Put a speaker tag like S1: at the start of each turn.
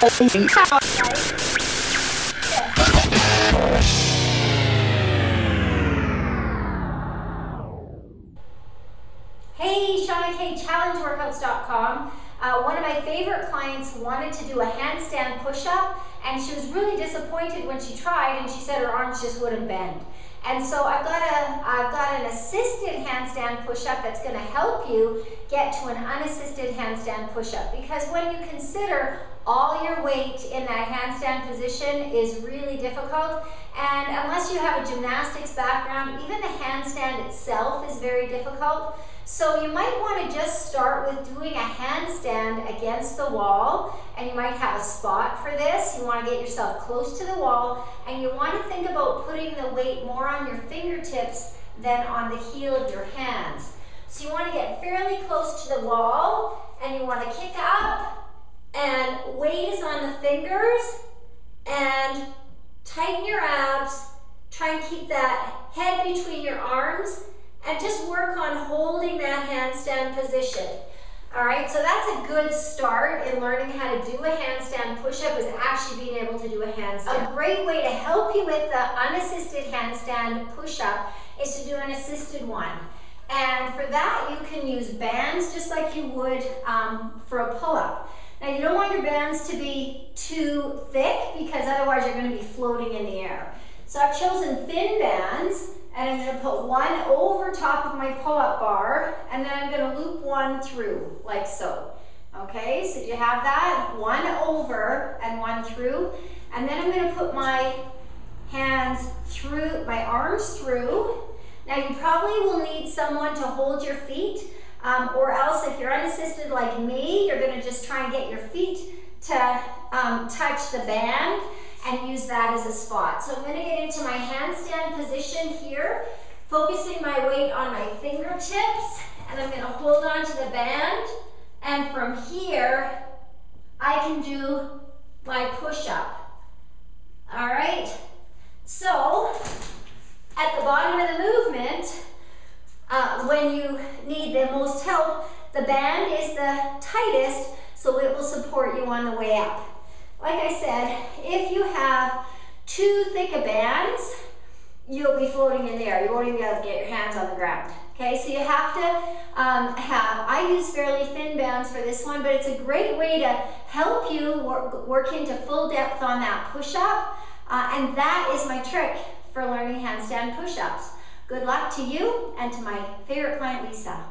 S1: Hey, Shawna K, challengeworkouts.com. One of my favorite clients wanted to do a handstand push-up, and she was really disappointed when she tried, and she said her arms just wouldn't bend. And so I've got an assisted handstand push-up that's going to help you get to an unassisted handstand push-up, because when you consider all your weight in that handstand position is really difficult, and unless you have a gymnastics background, even the handstand itself is very difficult. So you might want to just start with doing a handstand against the wall, and you might have a spot for this. You want to get yourself close to the wall, and you want to think about putting the weight more on your fingertips than on the heel of your hands. So you want to get fairly close to the wall, and you want to kick up, and weight is on the fingers, and tighten your abs. Try and keep that head between your arms, and just work on holding that handstand position. All right, so that's a good start in learning how to do a handstand push-up, is actually being able to do a handstand. A great way to help you with the unassisted handstand push-up is to do an assisted one. And for that, you can use bands just like you would for a pull-up. Now, you don't want your bands to be too thick, because otherwise you're going to be floating in the air. So I've chosen thin bands, and I'm going to put one over top of my pull-up bar, and then I'm going to loop one through, like so. Okay, so you have that? One over and one through. And then I'm going to put my hands through, my arms through. Now you probably will need someone to hold your feet, or else if you're unassisted like me, you're going to just try and get your feet to touch the band and use that as a spot. So I'm going to get into my handstand position here, focusing my weight on my fingertips, and I'm going to hold on to the band, and from here I can do my push-up. All right, so at the bottom of the movement, when you need the most help, the band is the tightest, so it will support you on the way up. Like I said, if you have too thick of bands, you'll be floating in the air. You won't even be able to get your hands on the ground. Okay, so you have to I use fairly thin bands for this one, but it's a great way to help you work into full depth on that push-up. And that is my trick for learning handstand push-ups. Good luck to you and to my favorite client, Lisa.